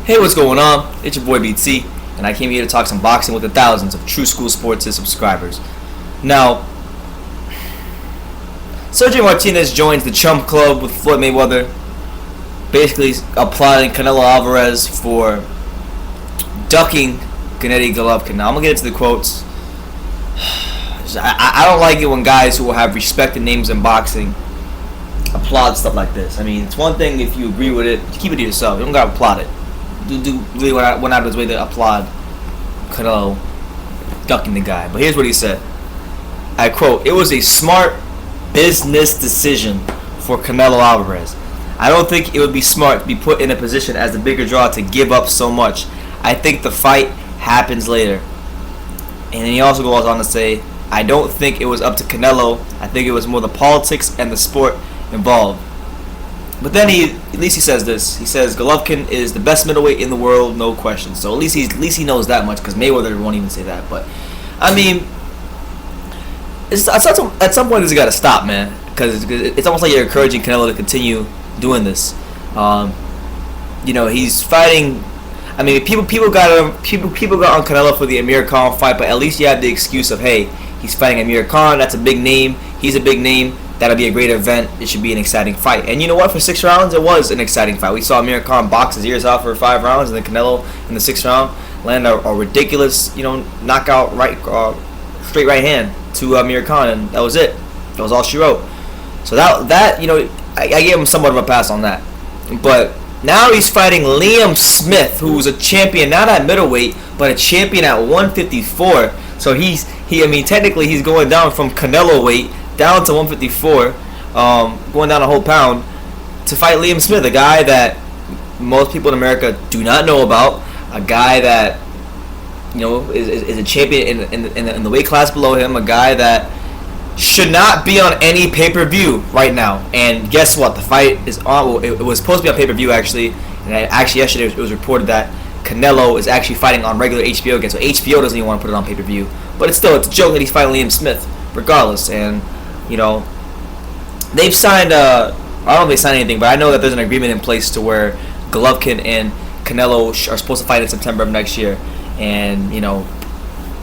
Hey, what's going on? It's your boy BT, and I came here to talk some boxing with the thousands of True School Sports subscribers. Now, Sergio Martinez joins the Chump Club with Floyd Mayweather, basically applauding Canelo Alvarez for ducking Gennady Golovkin. Now, I'm going to get into the quotes. I don't like it when guys who have respected names in boxing applaud stuff like this. I mean, it's one thing if you agree with it, keep it to yourself. You don't got to applaud it. Do really went out of his way to applaud Canelo ducking the guy. But here's what he said. I quote, "It was a smart business decision for Canelo Alvarez. I don't think it would be smart to be put in a position as the bigger draw to give up so much. I think the fight happens later." And then he also goes on to say, "I don't think it was up to Canelo. I think it was more the politics and the sport involved." But then at least he says this. He says Golovkin is the best middleweight in the world, no question. So at least he knows that much, because Mayweather won't even say that. But I mean, at some point this has got to stop, man, because it's almost like you're encouraging Canelo to continue doing this. He's fighting. I mean, people got on Canelo for the Amir Khan fight, but at least you have the excuse of, hey, he's fighting Amir Khan. That's a big name. He's a big name. That'll be a great event. It should be an exciting fight. And you know what? For 6 rounds, it was an exciting fight. We saw Amir Khan box his ears out for 5 rounds, and then Canelo in the 6th round land a ridiculous, knockout straight right hand to Amir Khan, and that was it. That was all she wrote. So that I gave him somewhat of a pass on that. But now he's fighting Liam Smith, who's a champion not at middleweight, but a champion at 154. So technically he's going down from Canelo weight down to 154, going down a whole pound to fight Liam Smith, a guy that most people in America do not know about, a guy that is a champion in the weight class below him, a guy that should not be on any pay-per-view right now. And guess what? The fight is on. Well, it was supposed to be on pay-per-view actually, and actually yesterday it was reported that Canelo is actually fighting on regular HBO again. So HBO doesn't even want to put it on pay-per-view, but it's a joke that he's fighting Liam Smith regardless. And they've signed. I don't know if they signed anything, but I know that there's an agreement in place to where Golovkin and Canelo are supposed to fight in September of next year. And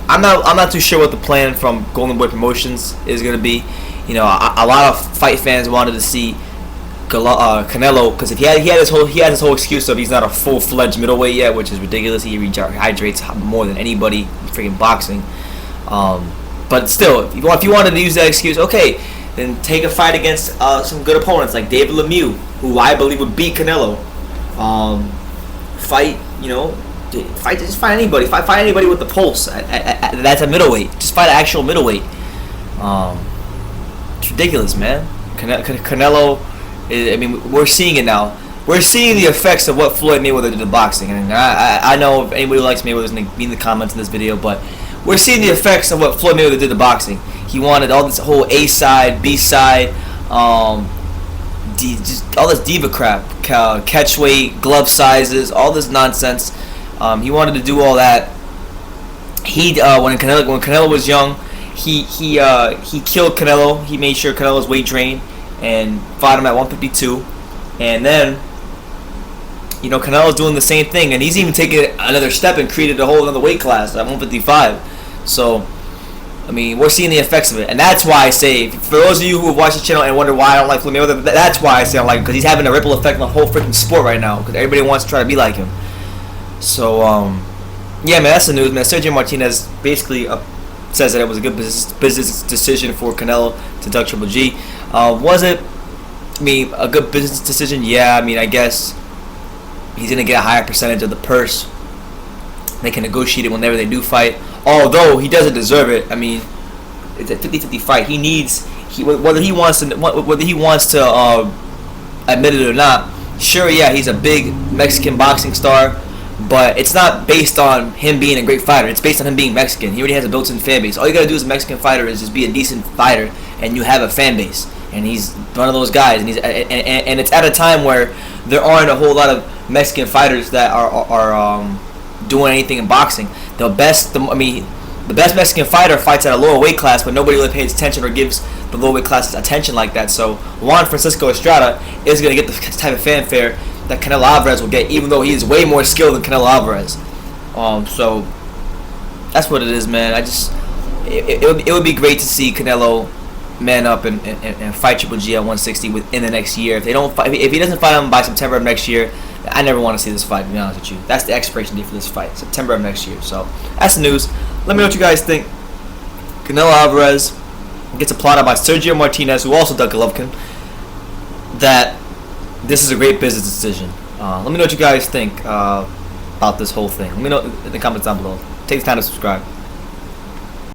I'm not too sure what the plan from Golden Boy Promotions is going to be. A lot of fight fans wanted to see Canelo, because if he had his whole excuse of he's not a full-fledged middleweight yet, which is ridiculous. He rehydrates more than anybody in freaking boxing. But still, if you wanted to use that excuse, okay, then take a fight against some good opponents like David Lemieux, who I believe would beat Canelo. Just fight anybody. Fight anybody with the pulse. That's a middleweight. Just fight an actual middleweight. It's ridiculous, man. Canelo, we're seeing it now. We're seeing the effects of what Floyd Mayweather did to boxing. And I know if anybody who likes Mayweather is going to be in the comments in this video, but we're seeing the effects of what Floyd Mayweather did to boxing. He wanted all this whole A side, B side, just all this diva crap, catch weight, glove sizes, all this nonsense. He wanted to do all that. When Canelo was young, he killed Canelo. He made sure Canelo's weight drained and fought him at 152. And then Canelo's doing the same thing, and he's even taken another step and created a whole other weight class at 155. So we're seeing the effects of it, and that's why I say, for those of you who have watched the channel and wonder why I don't like Floyd Mayweather, that's why I say I don't like him, because he's having a ripple effect on the whole freaking sport right now, because everybody wants to try to be like him. So, yeah, man, that's the news, man. Sergio Martinez basically says that it was a good business decision for Canelo to duck Triple G. Was it, a good business decision? Yeah, I guess he's going to get a higher percentage of the purse. They can negotiate it whenever they do fight. Although he doesn't deserve it. It's a 50-50 fight. Whether he wants to admit it or not. Sure, yeah, he's a big Mexican boxing star, but it's not based on him being a great fighter. It's based on him being Mexican. He already has a built-in fan base. All you gotta do as a Mexican fighter is just be a decent fighter, and you have a fan base. And he's one of those guys. And it's at a time where there aren't a whole lot of Mexican fighters that are doing anything in boxing. The best Mexican fighter fights at a lower weight class, but nobody really pays attention or gives the lower weight classes attention like that. So Juan Francisco Estrada is going to get the type of fanfare that Canelo Alvarez will get, even though he is way more skilled than Canelo Alvarez. So that's what it is, man. It would be great to see Canelo man up and fight Triple G at 160 within the next year. If he doesn't fight him by September of next year, I never want to see this fight, to be honest with you. That's the expiration date for this fight, September of next year. So that's the news. Let me know what you guys think. Canelo Alvarez gets applauded by Sergio Martinez, who also dug Golovkin, that this is a great business decision. Let me know what you guys think about this whole thing. Let me know in the comments down below. Take the time to subscribe.